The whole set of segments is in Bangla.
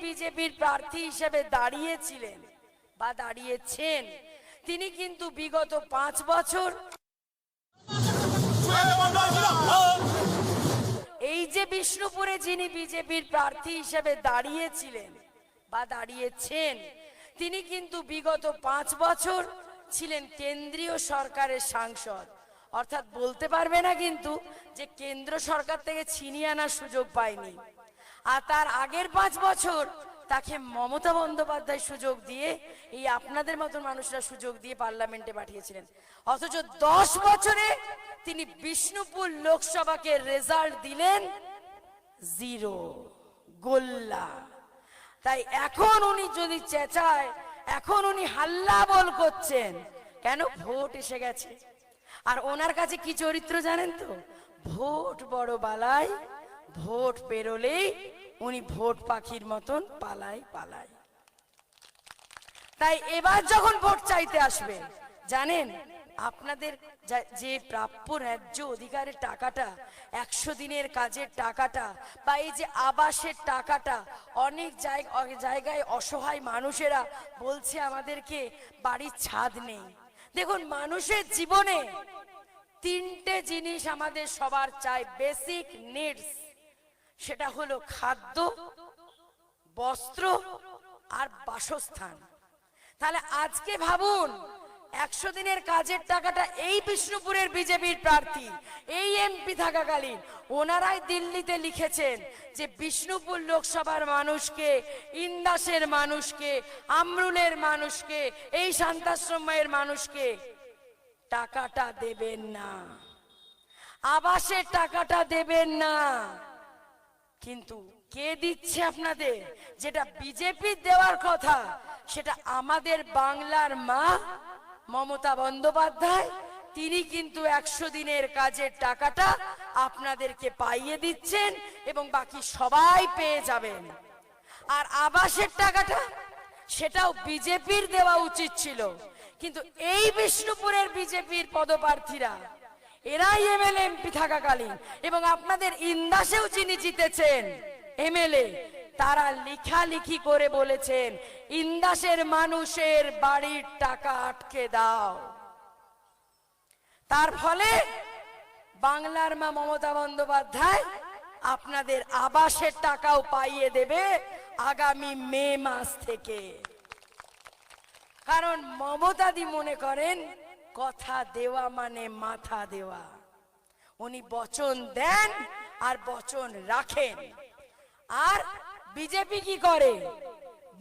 বিজেপির প্রার্থী হিসেবে দাঁড়িয়েছিলেন বা দাঁড়িয়েছেন, তিনি কিন্তু বিগত 5 বছর এই যে বিষ্ণুপুরে যিনি বিজেপির প্রার্থী হিসেবে দাঁড়িয়েছিলেন বা দাঁড়িয়েছেন, তিনি কিন্তু বিগত 5 বছর ছিলেন কেন্দ্রীয় সরকারের সাংসদ। অর্থাৎ বলতে পারবে না কিন্তু যে কেন্দ্র সরকার থেকে ছিনিয়ে আনার সুযোগ পায়নি। আর তার আগের 5 বছর তাকে মমতা বন্দ্যোপাধ্যায় সুযোগ দিয়ে, এই আপনাদের মতন মানুষরা সুযোগ দিয়ে পার্লামেন্টে পাঠিয়েছিলেন। অথচ 10 বছরে তিনি বিষ্ণুপুর লোকসভাকে রেজাল্ট দিলেন 0, গোল্লা। তাই এখন উনি যদি চেঁচায়, এখন উনি হাল্লা বল করছেন কেন? ভোট এসে গেছে। আর ওনার কাছে কি চরিত্র জানেন তো? ভোট বড় বালাই, ভোট পেরোলেই উনি ভোট পাখির মতন পালায় পালায়। তাই এবার যখন ভোট চাইতে আসবে, জানেন আপনাদের যে প্রাপ্য ন্যায্য অধিকারের টাকাটা, 100 দিনের কাজের টাকাটা, বা এই যে আবাসের টাকাটা, অনেক জায়গায় অসহায় মানুষেরা বলছে আমাদেরকে বাড়ির ছাদ নেই। দেখুন, মানুষের জীবনে 3টে জিনিস আমাদের সবার চাই, বেসিক নিডস। সেটা হলো খাদ্য, বস্ত্র আর বাসস্থান। তাহলে আজকে ভাবুন, 100 দিনের কাজের টাকাটা এই বিষ্ণুপুরের বিজেপির প্রার্থী, এই এমপি থাকাকালীন ওনারাই দিল্লিতে লিখেছেন যে বিষ্ণুপুর লোকসভার মানুষকে, ইন্দাসের মানুষকে, আমরুলের মানুষকে, এই শান্তাশ্রমের মানুষকে টাকাটা দেবেন না, আবাসের টাকাটা দেবেন না। কিন্তু কে দিচ্ছে আপনাদের? যেটা বিজেপির দেওয়ার কথা, সেটা আমাদের বাংলার মা মমতা বন্দ্যোপাধ্যায়, তিনি কিন্তু 100 দিনের কাজের টাকাটা আপনাদেরকে পাইয়ে দিচ্ছেন এবং বাকি সবাই পেয়ে যাবেন। আর আবাসের টাকাটা, সেটাও বিজেপির দেওয়া উচিত ছিল, কিন্তু এই বিষ্ণুপুরের বিজেপির পদপ্রার্থীরা, এরাই এমএলএ এমপি থাকাকালীন এবং আপনাদের ইন্দাসেও যিনি জিতেছেন এমএলএ, তারা লেখালেখি করে বলেছেন ইন্দাসের মানুষের বাড়ির টাকা আটকে দাও। তার ফলে বাংলার মা মমতা বন্দ্যোপাধ্যায় আপনাদের আবাসের টাকাও পাইয়ে দেবে আগামী মে মাস থেকে। কারণ মমতাদি মনে করেন কথা দেওয়া মানে মাথা দেওয়া। উনি বচন দেন আর বচন রাখেন। আর বিজেপি কি করে?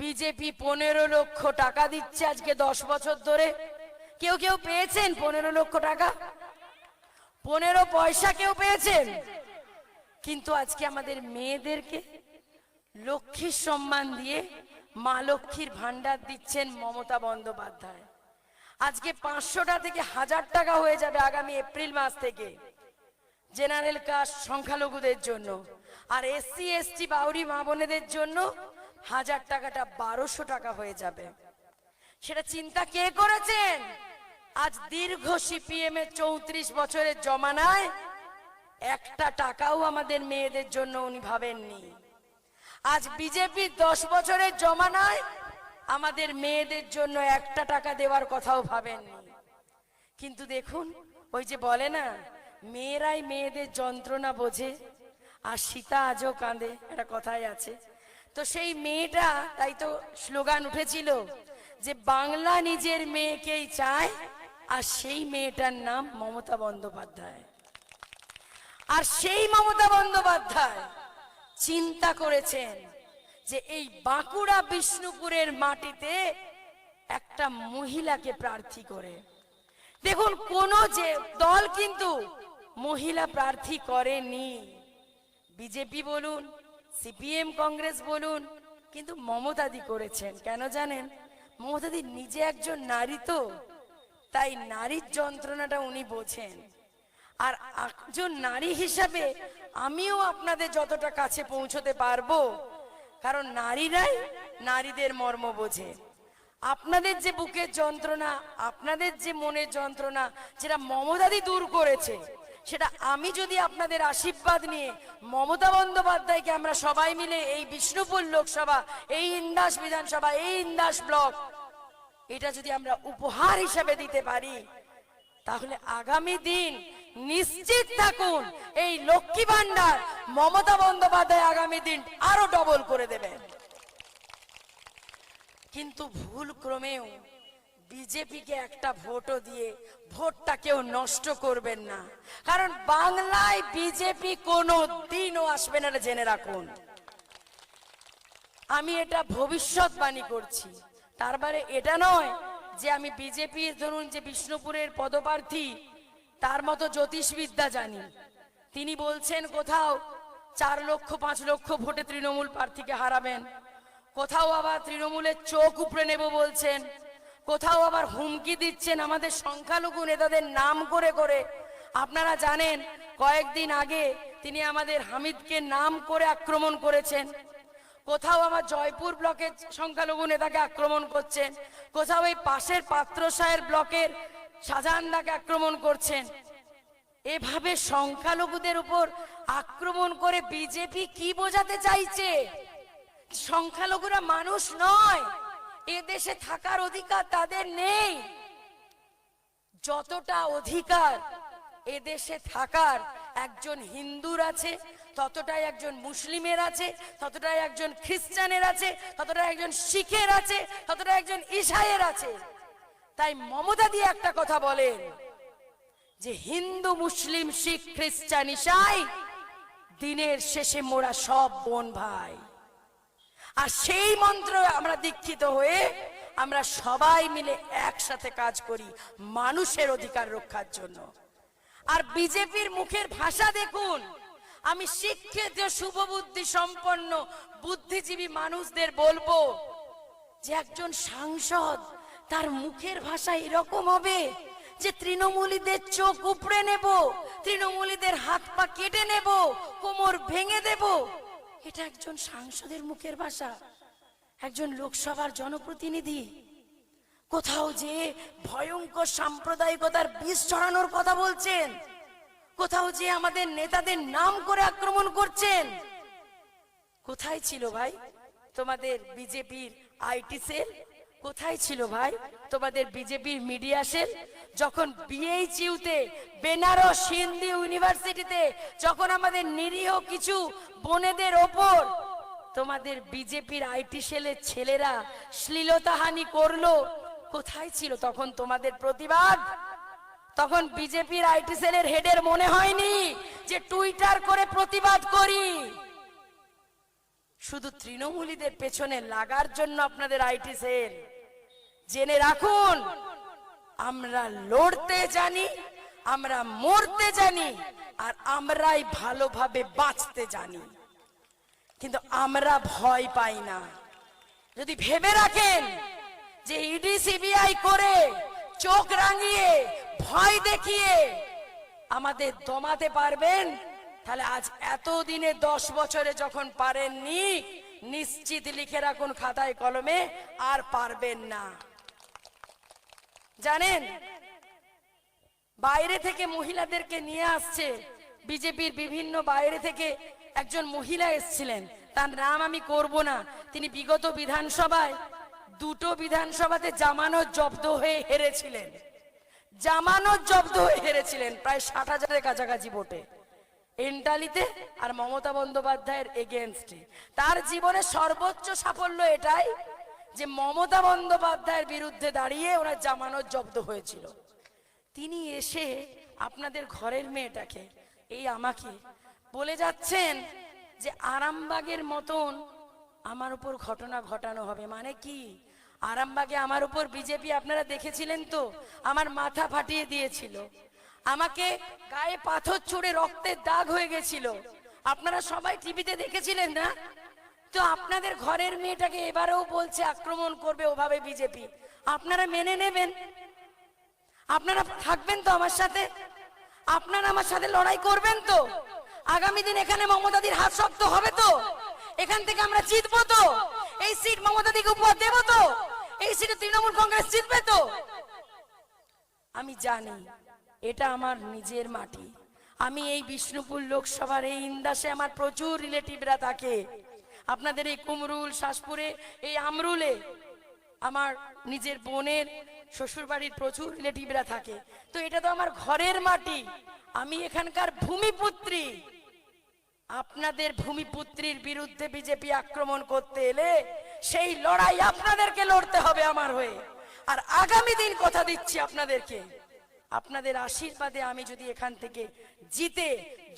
বিজেপি 15 লক্ষ টাকা দিচ্ছে আজকে 10 বছর ধরে। কেউ কেউ পেয়েছেন 15 লক্ষ টাকা? 15 পয়সা কেউ পেয়েছেন? কিন্তু আজকে আমাদের মেয়েদেরকে লক্ষ্মীর সম্মান দিয়ে মা লক্ষ্মীর ভান্ডার দিচ্ছেন মমতা বন্দ্যোপাধ্যায়। আজকে 500টা থেকে 1000 টাকা হয়ে যাবে আগামী এপ্রিল মাস থেকে জেনারেল কাস্ট সংখ্যালঘুদের জন্য। আর এসসি এসটি বাউরি মা বোনেদের জন্য 1000 টাকাটা 1200 টাকা হয়ে যাবে। সেটা চিন্তা কে করেছেন? আজ দীর্ঘ সিপিএম এর 34 বছরের জমানায় একটা টাকাও আমাদের মেয়েদের জন্য উনি ভাবেননি। আজ বিজেপি 10 বছরের জমানায় আমাদের মেয়েদের জন্য একটা টাকা দেওয়ার কথাও ভাবেননি। কিন্তু দেখুন, ওই যে বলে না, মেয়েরাই মেয়েদের যন্ত্রণা বোঝে আর সীতা আজও কাঁদে, একটা কথাই আছে। তো সেই মেয়েটা, তাই তো স্লোগান উঠেছিল যে বাংলা নিজের মেয়েকেই চায়, আর সেই মেয়েটার নাম মমতা বন্দ্যোপাধ্যায়। আর সেই মমতা বন্দ্যোপাধ্যায় চিন্তা করেছেন যে এই বাঁকুড়া বিষ্ণুপুরের মাটিতে একটা মহিলাকে প্রার্থী করে। দেখুন, কোন যে দল কিন্তু মহিলা প্রার্থী করেনি, বিজেপি বলুন, সিপিএম কংগ্রেস বলুন, কিন্তু মমতাদি করেছেন। কেন জানেন? মমতাদি নিজে একজন নারী, তো তাই নারীর যন্ত্রণাটা উনি বোঝেন। আর একজন নারী হিসাবে আমিও আপনাদের যতটা কাছে পৌঁছতে পারবো, কারণ নারীরাই নারীদের মর্ম বোঝে। আপনাদের যে বুকের যন্ত্রণা, আপনাদের যে মনের যন্ত্রণা, যেটা মমতাদি দূর করেছে, সেটা আমি যদি আপনাদের আশীর্বাদ নিয়ে মমতা বন্দ্যোপাধ্যায়কে আমরা সবাই মিলে এই বিষ্ণুপুর লোকসভা, এই ইন্দাস বিধানসভা, এই ইন্দাস ব্লক, এটা যদি আমরা উপহার হিসেবে দিতে পারি, তাহলে আগামী দিন নিশ্চিত থাকুন এই লক্ষ্মী ভান্ডার মমতা বন্দ্যোপাধ্যায় আগামী দিন আরো ডবল করে দেবেন। কিন্তু ভুল ক্রমেও বিজেপিকে একটা ভোটও দিয়ে ভোটটা কেউ নষ্ট করবেন না, কারণ বাংলায় বিজেপি কোনো দিনও আসবে না, জেনে রাখুন। আমি এটা ভবিষ্যৎবাণী করছি, তার মানে এটা নয় যে আমি বিজেপির ধরুন যে বিষ্ণুপুরের পদপ্রার্থী তার মতো জ্যোতিষবিদ্যা জানি। তিনি বলছেন কোথাও 4 লক্ষ 5 লক্ষ ভোটে তৃণমূল প্রার্থীকে হারাবেন, কোথাও আবার তৃণমূলের চোখ উপড়ে নেব বলছেন, কোথাও আবার হুমকি দিচ্ছেন আমাদের সংখ্যালঘু নেতাদের নাম করে করে। আপনারা জানেন কয়েকদিন আগে তিনি আমাদের হামিদকে নাম করে আক্রমণ করেছেন, কোথাও আমার জয়পুর ব্লকের সংখ্যালঘু নেতাকে আক্রমণ করছেন, কোথাও এই পাশের পাত্রসায়ের ব্লকের শাহজাহানদাকে আক্রমণ করছেন। এভাবে সংখ্যালঘুদের উপর আক্রমণ করে বিজেপি কি বোঝাতে চাইছে? সংখ্যালঘুরা মানুষ নয়, এদেশে থাকার অধিকার তাদের নেই। যতটা অধিকার এদেশে থাকার একজন হিন্দুর আছে, ততটাই একজন মুসলিমের আছে, ততটাই একজন খ্রিস্টানের আছে, ততটাই একজন শিখের আছে, ততটাই একজন ঈসাইয়ের আছে। তাই মমতা দিয়ে একটা কথা বলেন যে হিন্দু মুসলিম শিখ খ্রিস্টান ঈসাই দিনের শেষে মোরা সব বোন ভাই। আর সেই মন্ত্র আমরা দীক্ষিত হয়ে আমরা সবাই মিলে একসাথে কাজ করি মানুষের অধিকার রক্ষার জন্য। আর বিজেপির মুখের ভাষা দেখুন। আমি শিক্ষিত শুভবুদ্ধি সম্পন্ন বুদ্ধিজীবী মানুষদের বলবো যে একজন সাংসদ তার মুখের ভাষা এরকম হবে যে তৃণমূলীদের চোখ উপড়ে নেব, তৃণমূলীদের হাত পা কেটে নেব, কোমর ভেঙে দেব। এটা একজন সাংসদের মুখের ভাষা? একজন লোকসভার জনপ্রতিনিধি কোথাও যে ভয়ঙ্কর সাম্প্রদায়িকতার বিষ ছড়ানোর কথা বলছেন, কোথাও যে আমাদের নেতাদের নাম করে আক্রমণ করছেন। কোথায় ছিল ভাই তোমাদের বিজেপির আইটি সেল? কোথায় ছিল ভাই তোমাদের বিজেপির মিডিয়া সেল? যখন বিএইচইউতে বেনারস হিন্দু ইউনিভার্সিটিতে যখন আমাদের নিরীহ কিছু বোনেদের ওপর তোমাদের বিজেপির আইটি সেলের ছেলেরা শ্লীলতাহানি করলো, কোথায় ছিল তখন তোমাদের প্রতিবাদ? তখন বিজেপির আইটি সেলের হেডের মনে হয়নি যে টুইটার করে প্রতিবাদ করি? শুধু তৃণমূলীদের পেছনে লাগার জন্য আপনাদের আইটি সেল। জেনে রাখুন, আমরা লড়তে জানি, আমরা মরতে জানি, আর আমরাই ভালোভাবে বাঁচতে জানি, কিন্তু আমরা ভয় পাই না। যদি ভেবে রাখেন যে ইডি সিবিআই করে চোখ রাঙিয়ে ভয় দেখিয়ে আমাদের দমাতে পারবেন, তাহলে আজ এতদিনে 10 বছরে যখন পারেননি, নিশ্চিত লিখে রাখুন খাতায় কলমে আর পারবেন না। জানেন বাইরে থেকে মহিলাদেরকে নিয়ে আসছে বিজেপির বিভিন্ন বাইরে থেকে একজন মহিলা এসেছিলেন, তার নাম আমি করব না। তিনি বিগত বিধানসভায় 2টো বিধানসভাতে জামানত জব্দ হয়ে হেরেছিলেন, জামানত জব্দ হয়ে হেরেছিলেন প্রায় 60,000-এর কাছাকাছি ভোটে, এন্টালিতে আর মমতা বন্দ্যোপাধ্যায়ের এগেনস্টে। তার জীবনের সর্বোচ্চ সাফল্য এটাই যে মমতা বন্দ্যোপাধ্যায়ের বিরুদ্ধে দাঁড়িয়ে ওনার জামানত জব্দ হয়েছিল। তিনি এসে আপনাদের ঘরের মেয়েটাকে, এই আমাকে বলে যাচ্ছেন যে আরামবাগের মতন আমার উপর ঘটনা ঘটানো হবে। মানে কি? আরামবাগে আমার উপর বিজেপি আপনারা দেখেছিলেন তো, আমার মাথা ফাটিয়ে দিয়েছিল, আমাকে গায়ে পাথর ছুঁড়ে রক্তের দাগ হয়ে গেছিল, আপনারা সবাই টিভিতে দেখেছিলেন না? তো আপনাদের ঘরের মেয়েটাকে এবারেও বলছে আক্রমণ করবে ওভাবে বিজেপি, আপনারা মেনে নেবেন? আপনারা থাকবেন তো আমার সাথে? আপনারা আমার সাথে লড়াই করবেন তো? আগামী দিন এখানে মমতাদির হাত শক্ত হবে তো? এখান থেকে আমরা জিতবো তো? এই সিট মমতাদিকে উপহার দেব তো? এই সিটে তৃণমূল কংগ্রেস জিতবে তো? আমি জানি এটা আমার নিজের মাটি, আমি এই বিষ্ণুপুর লোকসভার এই ইন্দাসে আমার প্রচুর রিলেটিভরা থাকে, আপনাদের এই কুমরুল শাসপুরে এই আমরুলে আমার নিজের বোনের শ্বশুর বাড়ির প্রচুর রিলেটিভরা থাকে। তো এটা তো আমার ঘরের মাটি, আমি এখানকার ভূমিপুত্রী। আপনাদের ভূমিপুত্রীর বিরুদ্ধে বিজেপি আক্রমণ করতে এলে সেই লড়াই আপনাদেরকে লড়তে হবে আমার হয়ে। আর আগামী দিন কথা দিচ্ছি আপনাদেরকে, আপনাদের আশীর্বাদে আমি যদি এখান থেকে জিতে,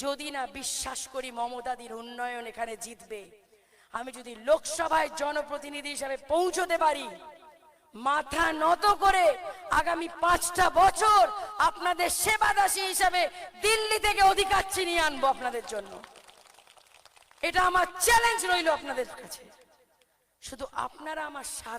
যদি না বিশ্বাস করি মমতাদির উন্নয়ন এখানে জিতবে, আমি যদি লোকসভায় জনপ্রতিনিধি হিসাবে পৌঁছতে পারি, মাথা নত করে আগামী 5টা বছর আপনাদের সেবাদাসী হিসাবে দিল্লি থেকে অধিকার ছিনিয়ে আনবো আপনাদের জন্য। এটা আমার চ্যালেঞ্জ রইল আপনাদের কাছে। শুধু আপনারা আমার সাথ